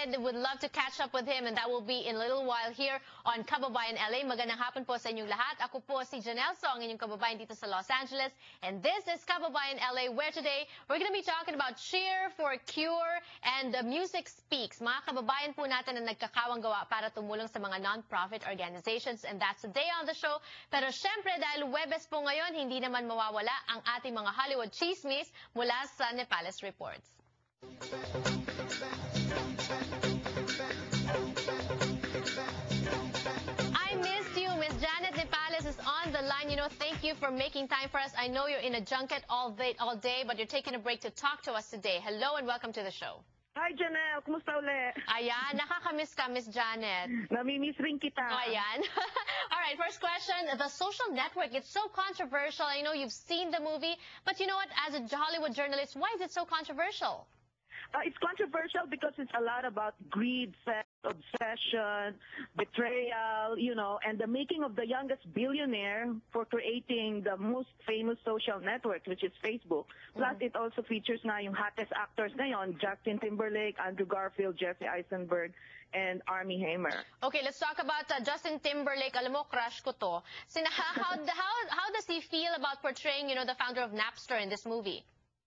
Janet would love to catch up with him, and that will be in a little while here on Kababayan LA. Magandang hapon po sa inyong lahat. Ako po si Janelle Song, inyong kababayan dito sa Los Angeles. And this is Kababayan LA, where today we're going to be talking about Cheer for Cure and Music Speaks. Mga kababayan po natin na nagkakawang gawa para tumulong sa mga non-profit organizations. And that's today on the show. Pero syempre, dahil Webes po ngayon, hindi naman mawawala ang ating mga Hollywood chismis mula sa Nepales Reports. I missed you. Miss Janet Nepales is on the line. You know, thank you for making time for us. I know you're in a junket all day, but you're taking a break to talk to us today. Hello and welcome to the show. Hi, Janelle. Kumusta ulit? Ayan, nakakamiss ka, Miss Janet. Namimiss rin kita. Ayan. All right, first question. The Social Network, it's so controversial. I know you've seen the movie, but you know what? As a Hollywood journalist, why is it so controversial? It's controversial because it's a lot about greed, sex, obsession, betrayal, you know, and the making of the youngest billionaire for creating the most famous social network, which is Facebook. Plus, it also features na yung hottest actors ngayon, Justin Timberlake, Andrew Garfield, Jesse Eisenberg, and Armie Hammer. Okay, let's talk about Justin Timberlake. Alam mo, crush ko to. How does he feel about portraying, you know, the founder of Napster in this movie?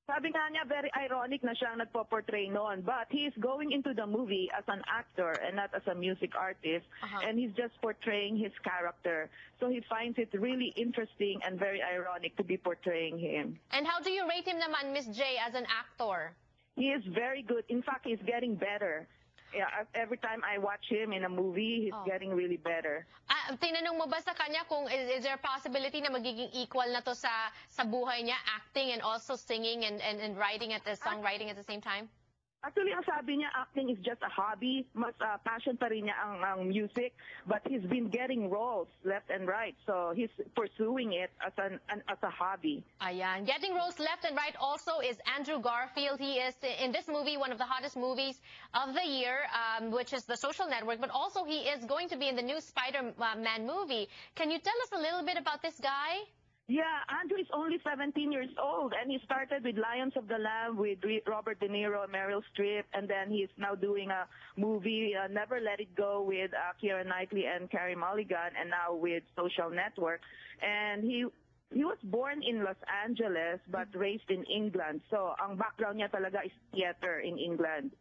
Sabi nga niya, very ironic na siyang nagpo-portray noon. But he's going into the movie as an actor and not as a music artist. And he's just portraying his character. So he finds it really interesting and very ironic to be portraying him. And how do you rate him naman, Miss J, as an actor? He is very good. In fact, he's getting better. Yeah, every time I watch him in a movie, he's getting really better. Tinanong mo ba sa kanya kung is there a possibility na magiging equal na to sa buhay niya, acting and also singing and writing at the songwriting at the same time? Actually, ang sabi niya, acting is just a hobby. Mas passion pa rin niya ang music. But he's been getting roles left and right. So he's pursuing it as a hobby. Ayan. Getting roles left and right also is Andrew Garfield. He is, in this movie, one of the hottest movies of the year, which is The Social Network. But also he is going to be in the new Spider-Man movie. Can you tell us a little bit about this guy? Yeah, Andrew is only 17 years old, and he started with Lions of the Lamb with Robert De Niro and Meryl Streep, and then he's now doing a movie, Never Let It Go, with Keira Knightley and Carey Mulligan, and now with Social Network. And he was born in Los Angeles but raised in England. So, ang background niya talaga is theater in England.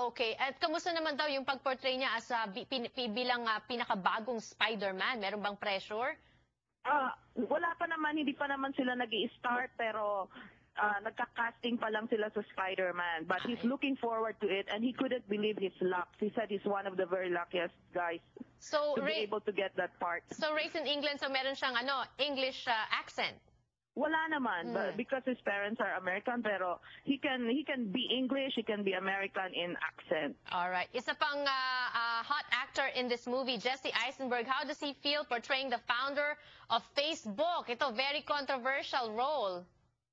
Okay. At kamusta naman daw yung pag-portray niya as bilang pinakabagong Spider-Man? Meron bang pressure? Wala pa naman, hindi pa naman sila nag-i-start, pero nagka-casting pa lang sila sa Spider-Man. But he's looking forward to it, and he couldn't believe his luck. He said he's one of the very luckiest guys to be able to get that part. So raised in England, so meron siyang English accent? Wala naman, but because his parents are American, pero he can be English, he can be American in accent. All right. Isa pang hot actor in this movie, Jesse Eisenberg. How does he feel portraying the founder of Facebook? Ito, very controversial role.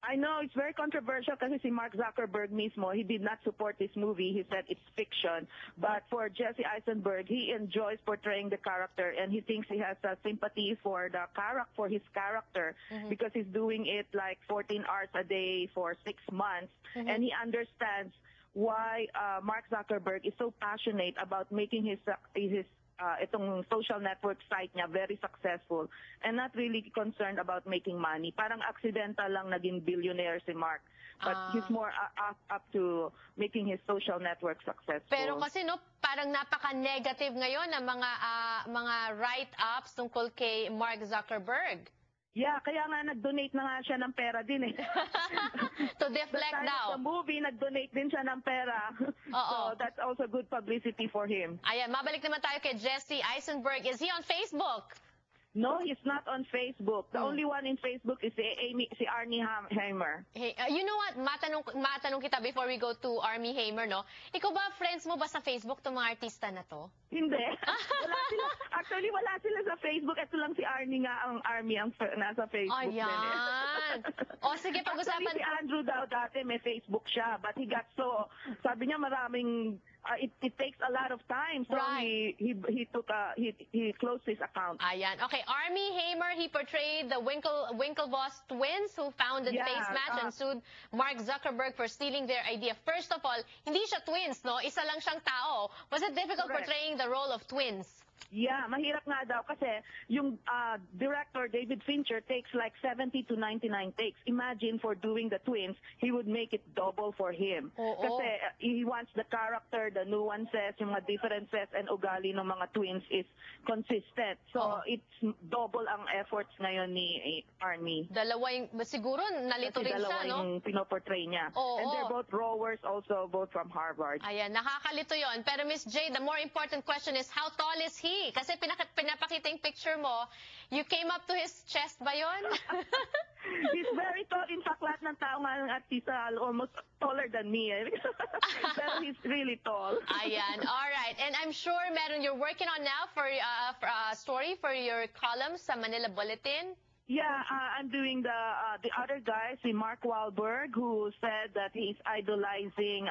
I know, it's very controversial kasi si Mark Zuckerberg mismo, he did not support this movie. He said it's fiction. But for Jesse Eisenberg, he enjoys portraying the character, and he thinks he has a sympathy for his character because he's doing it like 14 hours a day for 6 months. And he understands why Mark Zuckerberg is so passionate about making his itong social network site niya very successful and not really concerned about making money. Parang accidental lang naging billionaire si Mark. But he's more up to making his social network successful. Pero kasi parang napaka-negative ngayon ng mga write-ups tungkol kay Mark Zuckerberg. Yeah, kaya nga nag-donate na nga siya ng pera din eh. To deflect now. Sa movie, nag-donate din siya ng pera. So that's also good publicity for him. Ayan, mabalik naman tayo kay Jesse Eisenberg. Is he on Facebook? No, he's not on Facebook. The only one in Facebook is si Armie Hammer. Hey, you know what? Matanong kita before we go to Armie Hammer, no? Ikaw ba, friends mo ba sa Facebook itong mga artista na to? Hindi. Actually, wala sila sa Facebook. Ito lang si Armie nga, ang Armie ang nasa Facebook. Ayan. O sige, pag-usapan. Actually, si Andrew daw dati may Facebook siya, but he got sabi niya maraming it takes a lot of time. So Right. he closed his account. Ayan. Okay, Armie Hammer, he portrayed the Winklevoss twins who founded Yeah, Face Match and sued Mark Zuckerberg for stealing their idea. First of all, hindi siya twins, no? Isa lang siyang tao. Was it difficult Correct. portraying the role of twins? Yeah, mahirap nga daw kasi yung director David Fincher takes like 70 to 99 takes. Imagine for doing the twins, he would make it double for him. Oo. Kasi he wants the character, the nuances, yung mga differences and ugali ng mga twins is consistent. So it's double ang efforts ngayon ni Armie. Dalawa yung, siguro nalito Kasi rin dalawa siya, no? yung pinoportray niya. Oo. And they're both rowers also, both from Harvard. Ayan, nakakalito yon. Pero Miss J, the more important question is, how tall is he? Kasi pinapakita yung picture mo, you came up to his chest ba yun? He's very tall. In fact, lahat ng tao nga ng artista almost taller than me. Pero he's really tall. Ayan, alright. And I'm sure meron you're working on now for a story for your columns sa Manila Bulletin. Yeah, I'm doing the other guy, si Mark Wahlberg, who said that he's idolizing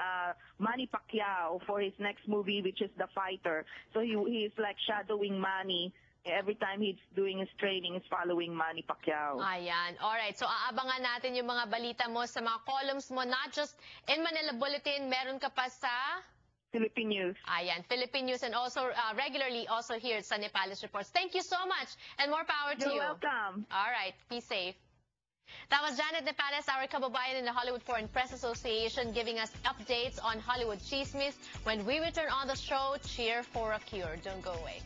Manny Pacquiao for his next movie, which is The Fighter. So he's like shadowing Manny. Every time he's doing his training, he's following Manny Pacquiao. Ayan. Alright. So, aabangan natin yung mga balita mo sa mga columns mo, not just in Manila Bulletin, meron ka pa sa Philippine News. Ayan, Philippine News, and also regularly also here at San Nepales Reports. Thank you so much, and more power to you. You're welcome. All right, be safe. That was Janet Nepales, our kababayan in the Hollywood Foreign Press Association, giving us updates on Hollywood chismis. When we return on the show, cheer for a cure. Don't go away.